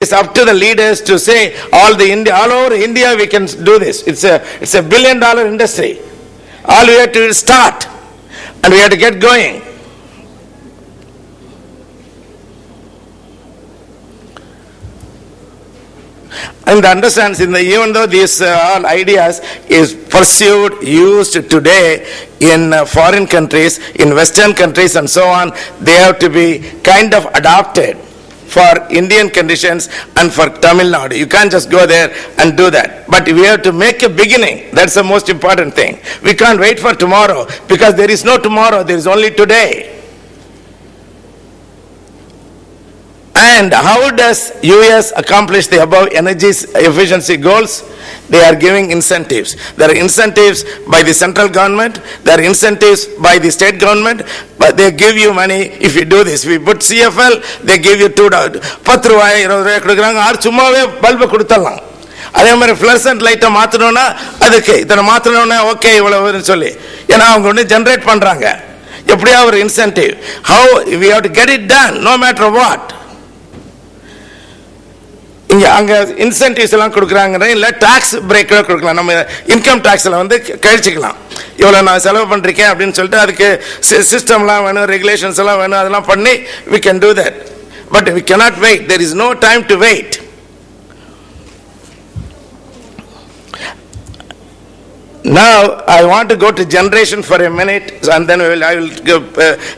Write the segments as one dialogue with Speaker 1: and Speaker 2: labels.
Speaker 1: It's up to the leaders to say all over India we can do this. It's a $1 billion industry. All we have to do is start, and we have to get going. And understands even though these all ideas is pursued, used today in foreign countries, in Western countries and so on, they have to be kind of adopted for Indian conditions and for Tamil Nadu. You can't just go there and do that. But we have to make a beginning. That's the most important thing. We can't wait for tomorrow, because there is no tomorrow, there is only today. And how does US accomplish the above energy efficiency goals? They are giving incentives. There are incentives by the central government, there are incentives by the state government, but they give you money if you do this. If you put CFL, they give you $2. 10 ரூபாய் 20 ரூபாய் கொடுக்குறாங்க, ஆறு சும்மாவே பல்பை கொடுத்துடலாம். அதே மாதிரி ஃப்ளரசன்ட் லைட்டை மாற்றணும்னா அதுக்கு இத்தனை மாற்றணும்னா ஓகே இவ்வளவுன்னு சொல்லி, ஏன்னா அவங்க ஒன்று ஜென்ரேட் பண்ணுறாங்க. எப்படியா ஒரு incentive. How we have to get it done, no matter what. இங்க அங்க இன்சென்டிவ்ஸ் எல்லாம் கொடுக்குறாங்க, இல்ல டாக்ஸ் பிரேக் கொடுக்கலாம். நம்ம இன்கம் டாக்ஸ்ல கழிச்சுக்கலாம். இவ்வளவு நான் செலவு பண்றேன் அப்படின்னு சொல்லிட்டு அதுக்கு சிஸ்டம்லாம் வேணும், ரெகுலேஷன்ஸ் எல்லாம் வேணும், அதெல்லாம் பண்ணி we can do that. But we cannot wait. There is no time to wait. Now I want to go to generation for a minute, and then I will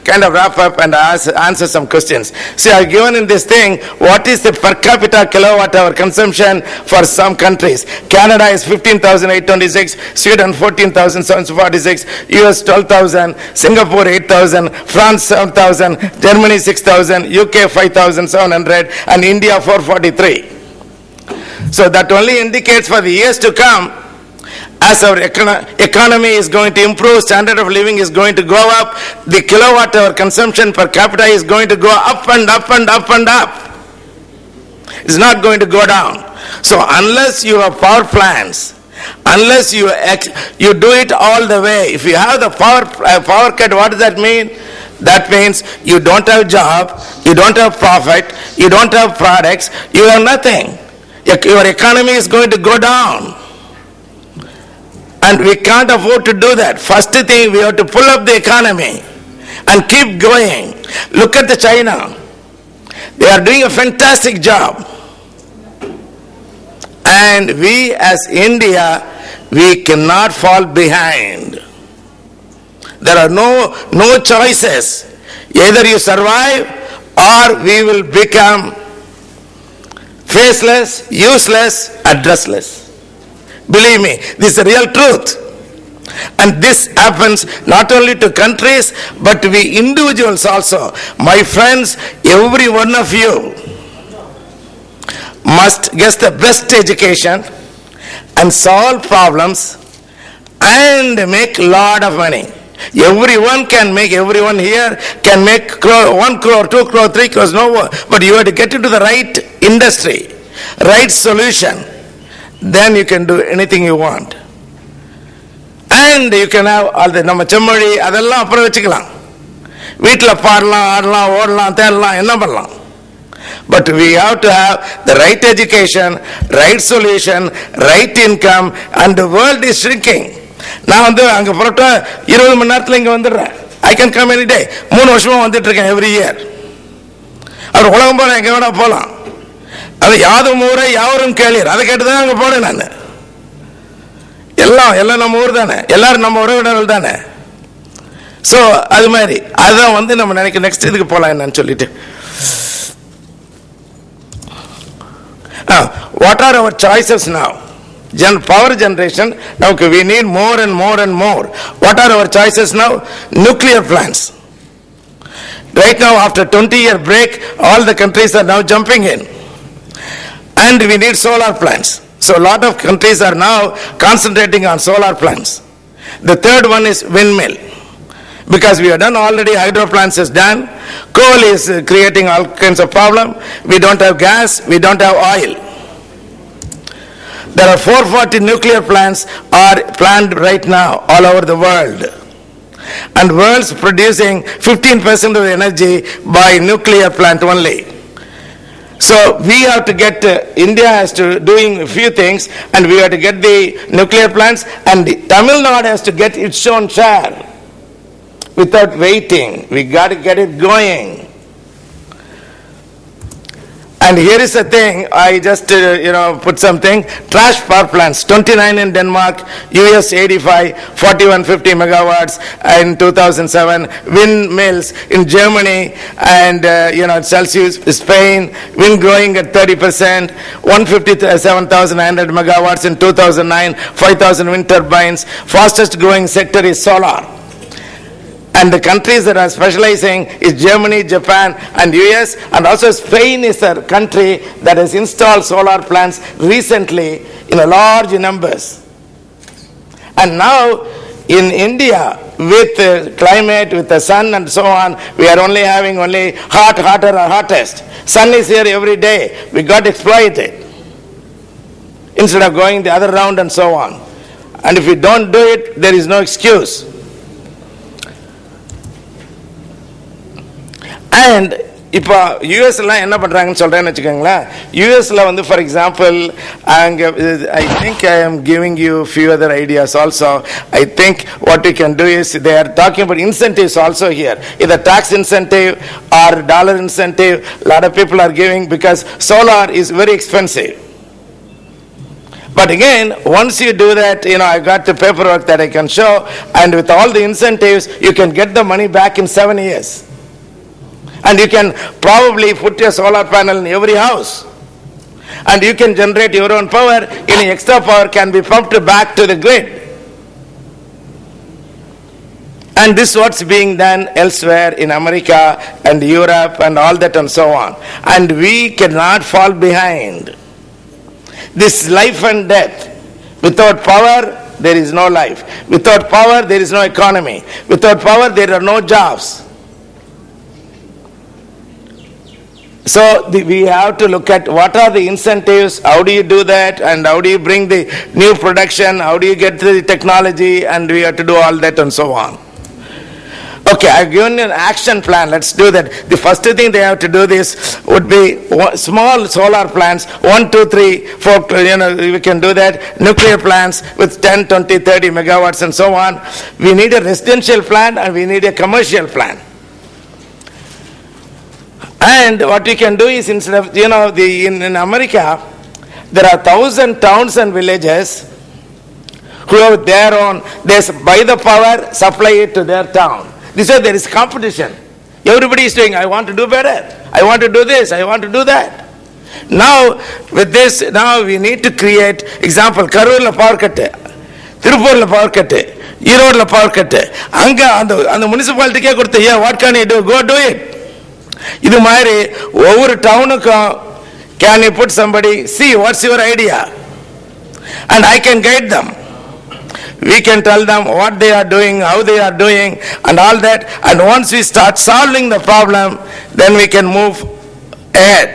Speaker 1: kind of wrap up and answer some questions. See, I have given in this thing what is the per capita kilowatt hour consumption for some countries. Canada is 15,826, Sweden 14,746, US 12,000, Singapore 8,000, France 7,000, Germany 6,000, UK 5,700, and India 443. So that only indicates for the years to come, as our economy is going to improve, standard of living is going to go up, the kilowatt hour consumption per capita is going to go up and up and up and up. It's not going to go down. So unless you have power plants, unless you do it all the way, if you have the power cut, what does that mean? That means you don't have job, you don't have profit, you don't have products, you have nothing. Your economy is going to go down. And we can't afford to do that. First thing, we have to pull up the economy and keep going. Look at the China. They are doing a fantastic job. And we as India, we cannot fall behind. There are no choices. Either you survive or we will become faceless, useless, addressless. Believe me, this is the real truth. And this happens not only to countries, but we individuals also. My friends, every one of you must get the best education and solve problems and make a lot of money. Everyone here can make 1 crore, 2 crore, 3 crores, no more. But you have to get into the right industry, right solution. Then you can do anything you want. And you can have all the நம்ம செம்மொழி அதெல்லாம் அப்புறம் வச்சுக்கலாம். வீட்டில் பாடலாம், ஆடலாம், ஓடலாம், தேடலாம், என்ன பண்ணலாம். But we have to have the right education, right solution, right income, and the world is shrinking. நான் அங்கே புறப்பட்ட 20 மணி நேரத்தில் இங்கே வந்துடுறேன். I can come any day. 3 வருஷமா வந்துட்டு இருக்கேன் every year. அவர் உலகம் போல எங்கே வேணா போகலாம். அது யாதும் ஊரே யாவரும் கேளீர், அதை கேட்டுதான் அங்க போனேன் நான். எல்லாம் நம்ம ஊர் தானே, எல்லாரும் நம்ம உறவினர்கள் தானே. சோ அது மாதிரி அதான் நம்ம நினைக்க நெக்ஸ்ட் இதுக்கு போலாம் என்னன்னு சொல்லிட்டு. What are our choices now? Power generation, now we need more and more and more. What are our choices now? Nuclear plants. Right now, after 20-year break, all the countries are now jumping in. And we need solar plants. So a lot of countries are now concentrating on solar plants. The third one is windmill. Because we have done already, hydro plants is done. Coal is creating all kinds of problem. We don't have gas, we don't have oil. There are 440 nuclear plants are planned right now all over the world. And world's producing 15% of the energy by nuclear plant only. So we have to get, India has to doing a few things, and we have to get the nuclear plants, and Tamil Nadu has to get its own share without waiting. We got to get it going. And here is the thing, I just put something, trash power plants, 29 in Denmark, US 85, 4150 megawatts in 2007, windmills in Germany and Celsius, Spain, wind growing at 30%, 157,900 megawatts in 2009, 5,000 wind turbines, fastest growing sector is solar. And the countries that are specializing is Germany, Japan and US, and also Spain is a country that has installed solar plants recently in a large numbers. And now in India, with the climate, with the sun and so on, we are only having hotter or hottest. Sun is here every day. We got to exploit it instead of going the other round and so on. And if we don't do it, there is no excuse. And இப்போ யூஎஸ்ல என்ன பண்றாங்கன்னு சொல்றேன்னு வெச்சுக்கங்களேன். யூஎஸ்ல வந்து for example, I think I am giving you few other ideas also. I think what we can do is they are talking about incentives also here, either tax incentive or dollar incentive. A lot of people are giving because solar is very expensive. But again, once you do that, I got the paperwork that I can show, and with all the incentives you can get the money back in 7 years. And you can probably put a solar panel in every house. And you can generate your own power. Any extra power can be pumped back to the grid. And this is what's being done elsewhere in America and Europe and all that and so on. And we cannot fall behind. This life and death. Without power, there is no life. Without power, there is no economy. Without power, there are no jobs. So we have to look at what are the incentives, how do you do that, and how do you bring the new production, how do you get the technology, and we have to do all that and so on. Okay, I've given you an action plan. Let's do that. The first thing they have to do this would be small solar plants, 1, 2, 3, 4, we can do that. Nuclear plants with 10, 20, 30 megawatts and so on. We need a residential plant and we need a commercial plant. And what we can do is, instead of, in America, there are 1,000 towns and villages who have their own, they buy the power, supply it to their town. This way there is competition. Everybody is saying, I want to do better, I want to do this, I want to do that. Now, with this, now we need to create, example, Karurla power cut, Tirupurla power cut, Erodla power cut, Anga, and the municipality, yeah, what can you do? Go do it. இது மாதிரி ஒவ்வொரு டவுனுக்கும் can you put somebody, see what's your idea, and I can guide them. We can tell them what they are doing, how they are doing and all that, and once we start solving the problem, then we can move ahead.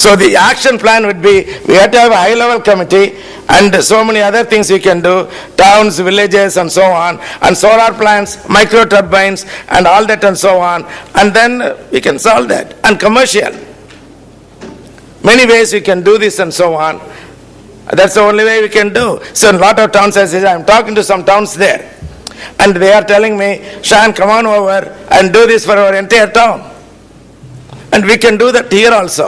Speaker 1: So the action plan would be, we have to have a high level committee and so many other things we can do, towns, villages and so on, and solar plants, micro turbines and all that and so on, and then we can solve that. And commercial, many ways we can do this and so on. That's the only way we can do. So in a lot of towns, I say, I'm talking to some towns there, and they are telling me, Shan, come on over and do this for our entire town. And we can do that here also.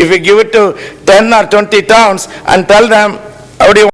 Speaker 1: If we give it to 10 or 20 towns and tell them, how do you